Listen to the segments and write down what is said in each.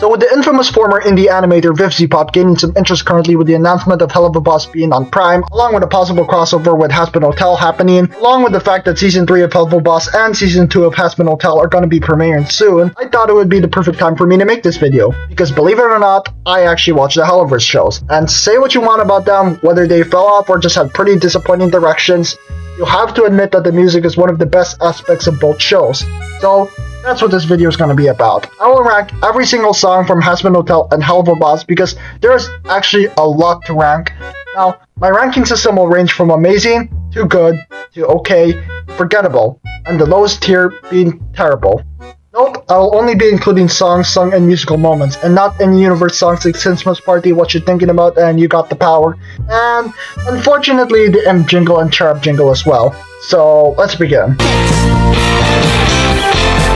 So with the infamous former indie animator Viv Pop gaining some interest currently with the announcement of Helluva being on Prime, along with a possible crossover with Hazbin Hotel happening, along with the fact that Season 3 of Helluva and Season 2 of Hazbin Hotel are going to be premiering soon, I thought it would be the perfect time for me to make this video. Because believe it or not, I actually watch the Helluverse shows. And say what you want about them, whether they fell off or just had pretty disappointing directions, you have to admit that the music is one of the best aspects of both shows. So that's what this video is going to be about. I will rank every single song from Hazbin Hotel and Helluva because there's actually a lot to rank. Now, my ranking system will range from amazing, to good, to okay, forgettable, and the lowest tier being terrible. Note, I will only be including songs sung in musical moments, and not in-universe songs like Christmas Party, What You Thinking About, and You Got the Power, and unfortunately the M jingle and Cherub jingle as well. So, let's begin.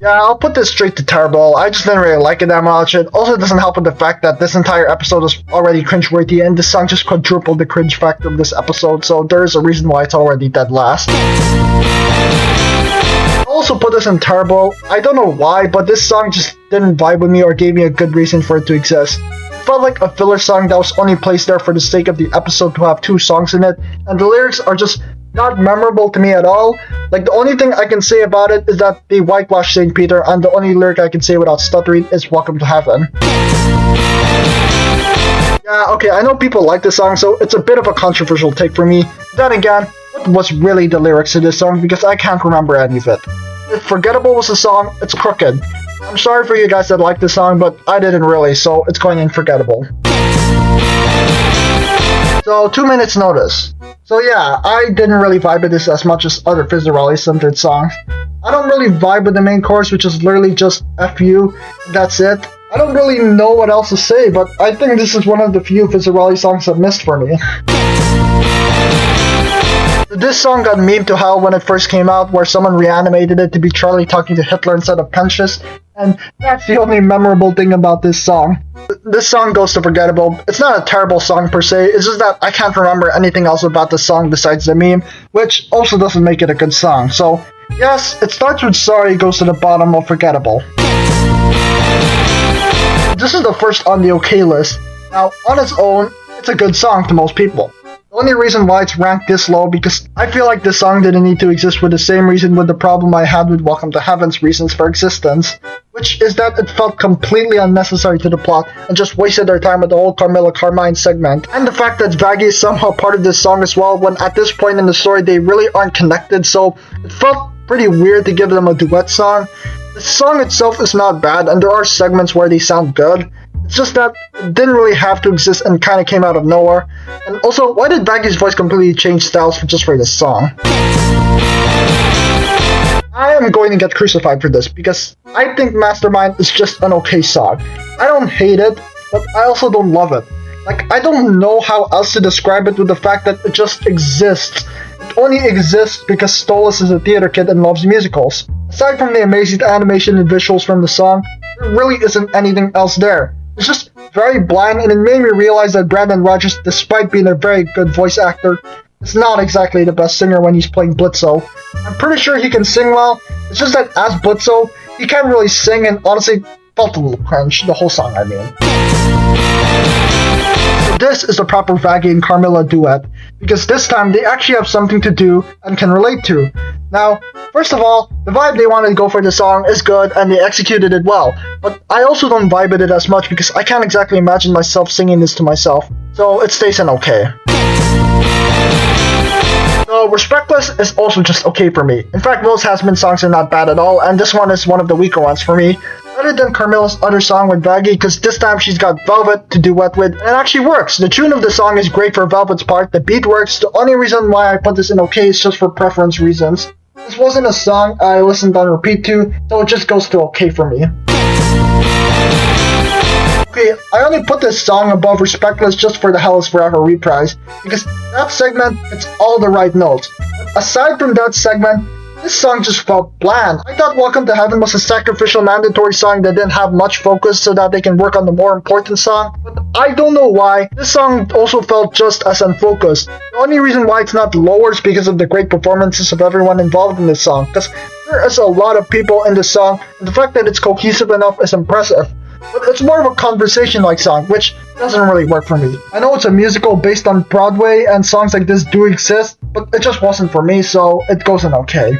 Yeah, I'll put this straight to terrible. I just didn't really like it that much. It also doesn't help with the fact that this entire episode is already cringeworthy, and this song just quadrupled the cringe factor of this episode, so there's a reason why it's already dead last. I also put this in terrible. I don't know why, but this song just didn't vibe with me or gave me a good reason for it to exist. It felt like a filler song that was only placed there for the sake of the episode to have 2 songs in it, and the lyrics are just not memorable to me at all. Like, the only thing I can say about it is that they whitewashed St. Peter, and the only lyric I can say without stuttering is Welcome to Heaven. Yeah, okay, I know people like this song, so it's a bit of a controversial take for me. Then again, what was really the lyrics to this song, because I can't remember any of it. If Forgettable was a song, it's crooked. I'm sorry for you guys that like this song, but I didn't really, so it's going in Forgettable. So, 2 minutes notice. So yeah, I didn't really vibe with this as much as other Fizzarelli-centered songs. I don't really vibe with the main chorus, which is literally just F you, that's it. I don't really know what else to say, but I think this is one of the few Fizzarelli songs that missed for me. This song got memed to hell when it first came out, where someone reanimated it to be Charlie talking to Hitler instead of Pontius, and that's the only memorable thing about this song. This song goes to Forgettable. It's not a terrible song per se, it's just that I can't remember anything else about the song besides the meme, which also doesn't make it a good song. So, yes, it starts with Sorry goes to the bottom of Forgettable. This is the first on the okay list. Now, on its own, it's a good song to most people. The only reason why it's ranked this low because I feel like this song didn't need to exist for the same reason with the problem I had with Welcome to Heaven's reasons for existence, which is that it felt completely unnecessary to the plot and just wasted their time with the whole Carmilla Carmine segment, and the fact that Vaggie is somehow part of this song as well when at this point in the story they really aren't connected, so it felt pretty weird to give them a duet song. The song itself is not bad and there are segments where they sound good. It's just that it didn't really have to exist and kind of came out of nowhere. And also, why did Vaggie's voice completely change styles just for this song? I am going to get crucified for this because I think Mastermind is just an okay song. I don't hate it, but I also don't love it. Like, I don't know how else to describe it with the fact that it just exists. It only exists because Stolas is a theater kid and loves musicals. Aside from the amazing animation and visuals from the song, there really isn't anything else there. It's just very bland, and it made me realize that Brandon Rogers, despite being a very good voice actor, is not exactly the best singer when he's playing Blitzo. I'm pretty sure he can sing well, it's just that as Blitzo, he can't really sing and honestly felt a little cringe, the whole song I mean. So this is the proper Vaggie and Carmilla duet, because this time they actually have something to do and can relate to. Now, first of all, the vibe they wanted to go for the song is good and they executed it well, but I also don't vibe with it as much because I can't exactly imagine myself singing this to myself, so it stays in okay. So, Respectless is also just okay for me. In fact, most Hazbin songs are not bad at all, and this one is one of the weaker ones for me. Better than Carmilla's other song with Vaggie, because this time she's got Velvet to duet with, and it actually works. The tune of the song is great for Velvet's part, the beat works, the only reason why I put this in okay is just for preference reasons. This wasn't a song I listened on repeat to, so it just goes to okay for me. Okay, I only put this song above Respectless just for the Hell is Forever reprise, because that segment hits all the right notes. But aside from that segment, this song just felt bland. I thought Welcome to Heaven was a sacrificial mandatory song that didn't have much focus so that they can work on the more important song, but I don't know why. This song also felt just as unfocused. The only reason why it's not lower is because of the great performances of everyone involved in this song, because there is a lot of people in this song, and the fact that it's cohesive enough is impressive. but it's more of a conversation-like song, which doesn't really work for me. I know it's a musical based on Broadway, and songs like this do exist, but it just wasn't for me, so it goes in okay.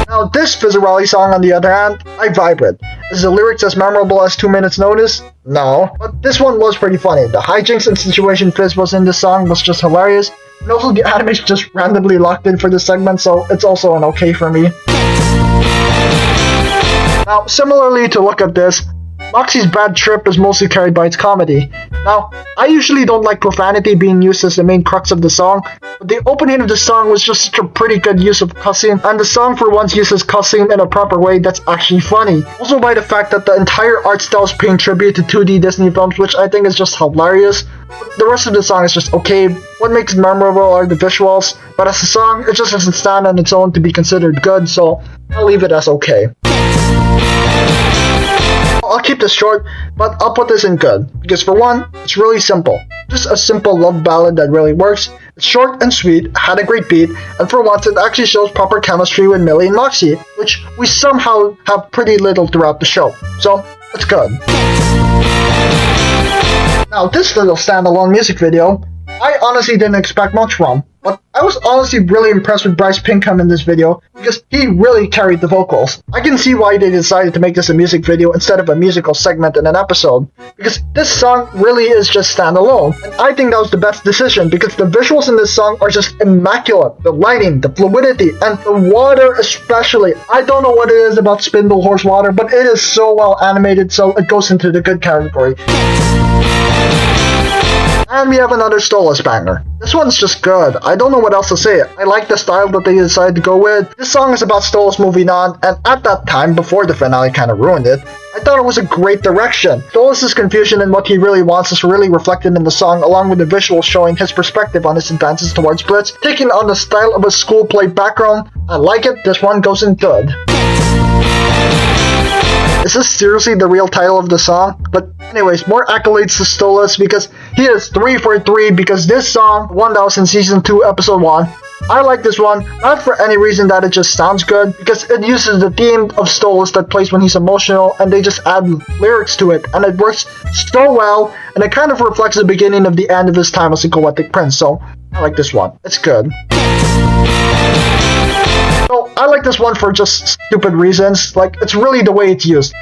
Now, this Fizzarelli song, on the other hand, I vibe with. Is the lyrics as memorable as 2 Minutes Notice? No. But this one was pretty funny. The hijinks and situation Fizz was in this song was just hilarious. And also the animation just randomly locked in for this segment, so it's also an okay for me. Now, similarly to Look at This, Moxie's bad trip is mostly carried by its comedy. Now, I usually don't like profanity being used as the main crux of the song, but the opening of the song was just such a pretty good use of cussing, and the song for once uses cussing in a proper way that's actually funny. Also by the fact that the entire art style is paying tribute to 2D Disney films, which I think is just hilarious. But the rest of the song is just okay. What makes it memorable are the visuals, but as a song, it just doesn't stand on its own to be considered good, so I'll leave it as okay. I'll keep this short, but I'll put this in good, because for one, it's really simple. Just a simple love ballad that really works. It's short and sweet, had a great beat, and for once it actually shows proper chemistry with Millie and Moxie, which we somehow have pretty little throughout the show. So, it's good. Now, this little standalone music video, I honestly didn't expect much from, but I was honestly really impressed with Bryce Pinkham in this video because he really carried the vocals. I can see why they decided to make this a music video instead of a musical segment in an episode, because this song really is just standalone, and I think that was the best decision because the visuals in this song are just immaculate. The lighting, the fluidity, and the water especially. I don't know what it is about Spindle Horse water, but it is so well animated, so it goes into the good category. And we have another Stolas banger. This one's just good. I don't know what else to say. I like the style that they decided to go with. This song is about Stolas moving on, and at that time, before the finale kind of ruined it, I thought it was a great direction. Stolas' confusion and what he really wants is really reflected in the song, along with the visuals showing his perspective on his advances towards Blitz, taking on the style of a school play background. I like it. This one goes in good. Is this seriously the real title of the song? But anyways, more accolades to Stolas because he is 3 for 3 because this song won that was in Season 2, Episode 1. I like this one, not for any reason that it just sounds good, because it uses the theme of Stolas that plays when he's emotional, and they just add lyrics to it, and it works so well, and it kind of reflects the beginning of the end of his time as a Goetic prince, so I like this one. It's good. So, I like this one for just stupid reasons, like, it's really the way it's used.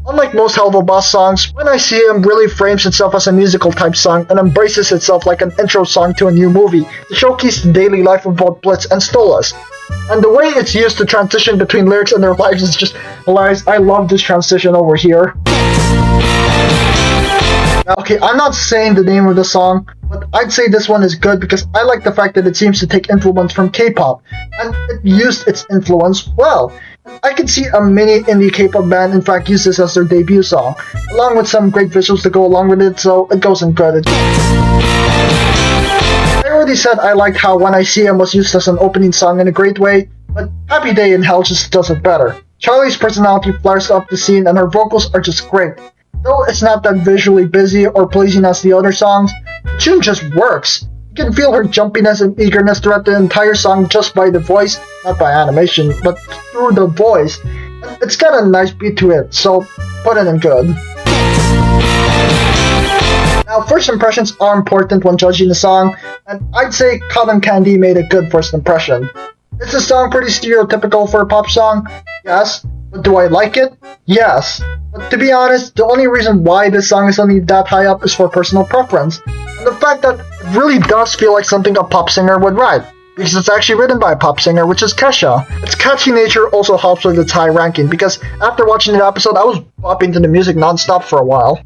Unlike most Helluva Boss songs, When I See Him really frames itself as a musical type song and embraces itself like an intro song to a new movie to showcase the daily life of both Blitz and Stolas. And the way it's used to transition between lyrics and their lives is just hilarious. I love this transition over here. Now, okay, I'm not saying the name of the song, but I'd say this one is good because I like the fact that it seems to take influence from K-pop, and it used its influence well. I could see a mini indie K-pop band in fact use this as their debut song, along with some great visuals to go along with it, so it goes in good. I already said I liked how When I See Him was used as an opening song in a great way, but Happy Day in Hell just does it better. Charlie's personality flares up the scene and her vocals are just great. Though it's not that visually busy or pleasing as the other songs, the tune just works. You can feel her jumpiness and eagerness throughout the entire song just by the voice, not by animation, but through the voice. And it's got a nice beat to it, so put it in good. Now, first impressions are important when judging the song, and I'd say Cotton Candy made a good first impression. Is the song pretty stereotypical for a pop song? Yes. But do I like it? Yes. But to be honest, the only reason why this song is only that high up is for personal preference. And the fact that it really does feel like something a pop singer would write. Because it's actually written by a pop singer, which is Kesha. Its catchy nature also helps with its high ranking, because after watching the episode, I was bopping to the music non-stop for a while.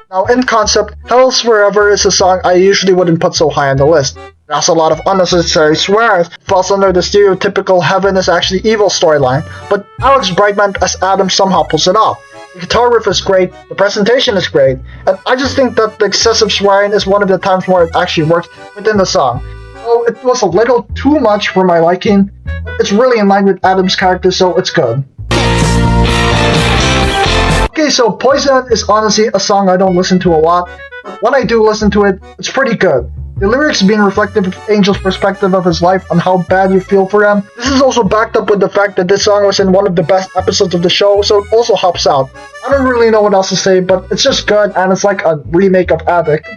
Now, in concept, Hell's Forever is a song I usually wouldn't put so high on the list. It has a lot of unnecessary swears, falls under the stereotypical heaven is actually evil storyline, but Alex Brightman as Adam somehow pulls it off. The guitar riff is great, the presentation is great, and I just think that the excessive swearing is one of the times where it actually works within the song. So it was a little too much for my liking, but it's really in line with Adam's character, so it's good. Okay, so Poison is honestly a song I don't listen to a lot, but when I do listen to it, it's pretty good. the lyrics being reflective of Angel's perspective of his life and how bad you feel for him. This is also backed up with the fact that this song was in one of the best episodes of the show, so it also helps out. I don't really know what else to say, but it's just good, and it's like a remake of Addict.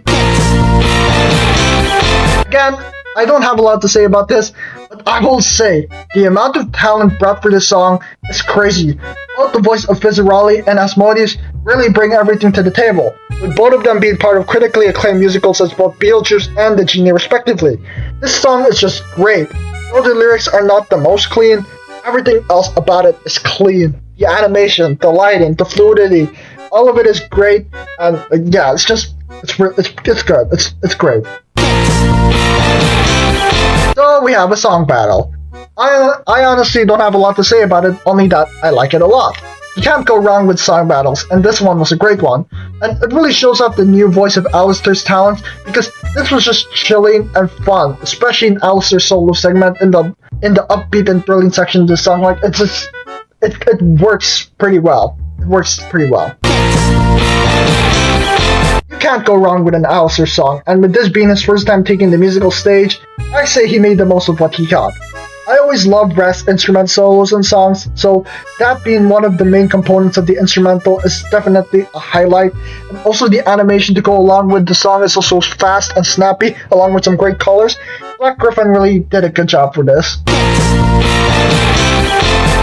Again, I don't have a lot to say about this, but I will say, the amount of talent brought for this song is crazy. Both the voice of Fizzaroli and Asmodeus really bring everything to the table, with both of them being part of critically acclaimed musicals as both Beetlejuice and The Genie respectively. This song is just great. Though the lyrics are not the most clean, everything else about it is clean. The animation, the lighting, the fluidity, all of it is great, and yeah, it's good. It's great. So we have a song battle. I honestly don't have a lot to say about it, only that I like it a lot. You can't go wrong with song battles, and this one was a great one. And it really shows off the new voice of Alistair's talents, because this was just chilling and fun, especially in Alistair's solo segment in the upbeat and thrilling section of the song. Like, it works pretty well. It works pretty well. You can't go wrong with an Alistair song, and with this being his first time taking the musical stage, I say he made the most of what he got. I always loved brass instrument solos and songs, so that being one of the main components of the instrumental is definitely a highlight. And also the animation to go along with the song is also fast and snappy, along with some great colors. Black Griffin really did a good job for this.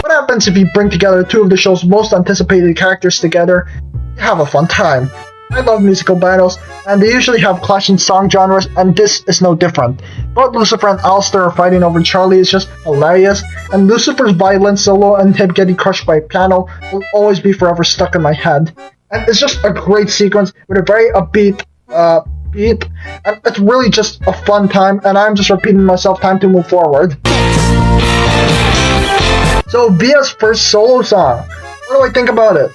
What happens if you bring together two of the show's most anticipated characters together? You have a fun time. I love musical battles, and they usually have clashing song genres, and this is no different. Both Lucifer and Alistair are fighting over Charlie is just hilarious, and Lucifer's violin solo and him getting crushed by a piano will always be forever stuck in my head. And it's just a great sequence with a very upbeat beat, and it's really just a fun time, and I'm just repeating myself, time to move forward. So, Via's first solo song. What do I think about it?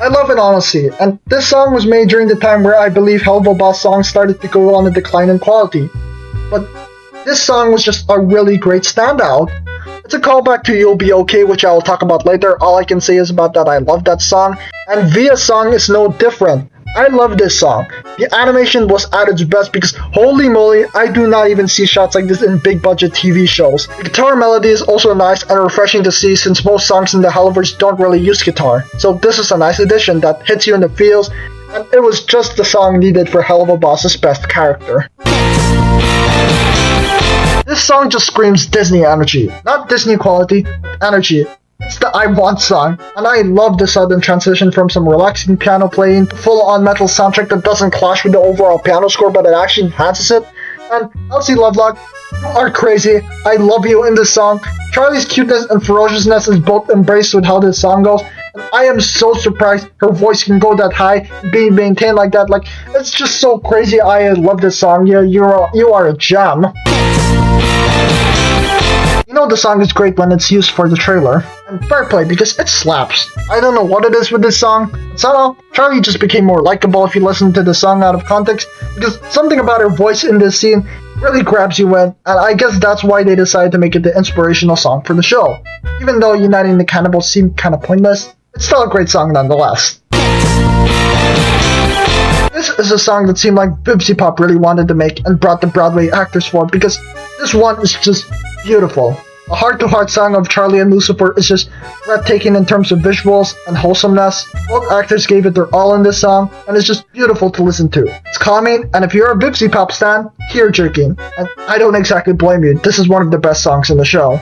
I love it honestly, and this song was made during the time where I believe Helluva Boss songs started to go on a decline in quality. But this song was just a really great standout. It's a callback to You'll Be Okay, which I will talk about later. All I can say is about that I love that song, and Via's song is no different. I love this song. The animation was at its best because holy moly, I do not even see shots like this in big budget TV shows. The guitar melody is also nice and refreshing to see since most songs in the Helluverse don't really use guitar. So this is a nice addition that hits you in the feels, and it was just the song needed for Helluva Boss's best character. This song just screams Disney energy. Not Disney quality, but energy. It's the I Want song, and I love the sudden transition from some relaxing piano playing to full-on metal soundtrack that doesn't clash with the overall piano score, but it actually enhances it. And Elsie Lovelock, you are crazy. I love you in this song. Charlie's cuteness and ferociousness is both embraced with how this song goes, and I am so surprised her voice can go that high and be maintained like that. Like, it's just so crazy. I love this song. Yeah, you are a gem. You know the song is great when it's used for the trailer, and fair play because it slaps. I don't know what it is with this song, but somehow Charlie just became more likable if you listen to the song out of context, because something about her voice in this scene really grabs you in, and I guess that's why they decided to make it the inspirational song for the show. Even though Uniting the Cannibals seemed kinda pointless, it's still a great song nonetheless. This is a song that seemed like Bibsy Pop really wanted to make and brought the Broadway actors for, because this one is just beautiful. A heart-to-heart song of Charlie and Lucifer is just breathtaking in terms of visuals and wholesomeness. Both actors gave it their all in this song, and it's just beautiful to listen to. It's calming, and if you're a Bibsy Pop stan, tear-jerking. And I don't exactly blame you, this is one of the best songs in the show.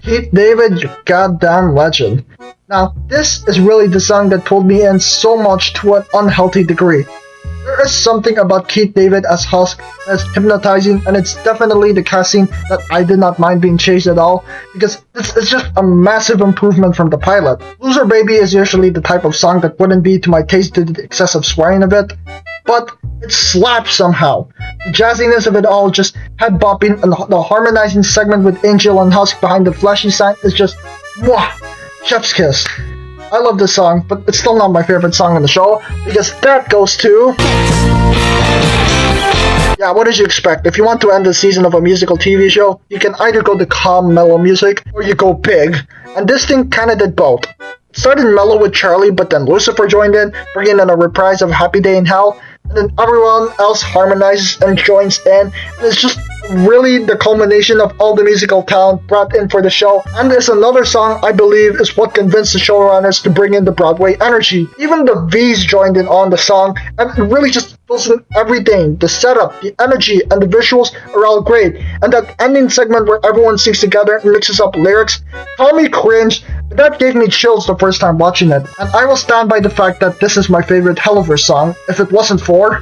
Keith David, you goddamn legend. Now, this is really the song that pulled me in so much to an unhealthy degree. There is something about Keith David as Husk that's hypnotizing, and it's definitely the casting that I did not mind being changed at all, because this is just a massive improvement from the pilot. Loser Baby is usually the type of song that wouldn't be to my taste due to the excessive swearing of it, but it slaps somehow. The jazziness of it all, just head bopping, and the harmonizing segment with Angel and Husk behind the flashy sign is just mwah, chef's kiss. I love this song, but it's still not my favorite song in the show, because that goes to... Yeah, what did you expect? If you want to end the season of a musical TV show, you can either go the calm, mellow music, or you go big. And this thing kinda did both. It started mellow with Charlie, but then Lucifer joined in, bringing in a reprise of Happy Day in Hell, and then everyone else harmonizes and joins in, and it's just really the culmination of all the musical talent brought in for the show, and it's another song I believe is what convinced the showrunners to bring in the Broadway energy. Even the V's joined in on the song, and it really just fills in everything. The setup, the energy, and the visuals are all great, and that ending segment where everyone sings together and mixes up lyrics called me cringe, but that gave me chills the first time watching it, and I will stand by the fact that this is my favorite Helluva song, if it wasn't for...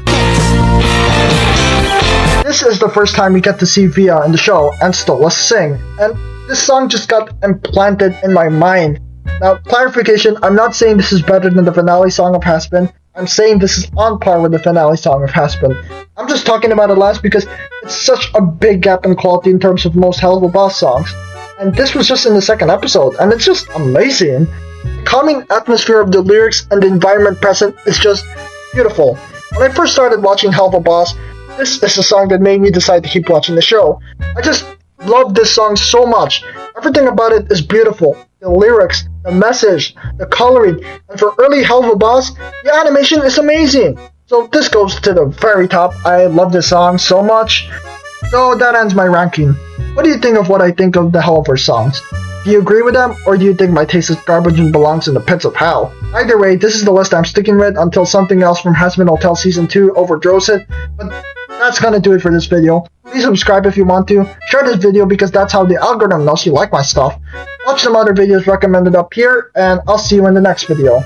This is the first time we get to see Via in the show and Stola sing, and this song just got implanted in my mind. Now, clarification, I'm not saying this is better than the finale song of Hazbin, I'm saying this is on par with the finale song of Hazbin. I'm just talking about it last because it's such a big gap in quality in terms of most Helluva Boss songs, and this was just in the second episode, and it's just amazing. The calming atmosphere of the lyrics and the environment present is just beautiful. When I first started watching Helluva Boss, this is a song that made me decide to keep watching the show. I just love this song so much. Everything about it is beautiful. The lyrics, the message, the coloring, and for early Helluva Boss, the animation is amazing. So this goes to the very top. I love this song so much. So that ends my ranking. What do you think of what I think of the Helluva songs? Do you agree with them, or do you think my taste is garbage and belongs in the pits of hell? Either way, this is the list I'm sticking with until something else from Hazbin Hotel Season 2 overthrows it, but that's gonna do it for this video. Please subscribe if you want to, share this video because that's how the algorithm knows you like my stuff. Watch some other videos recommended up here, and I'll see you in the next video.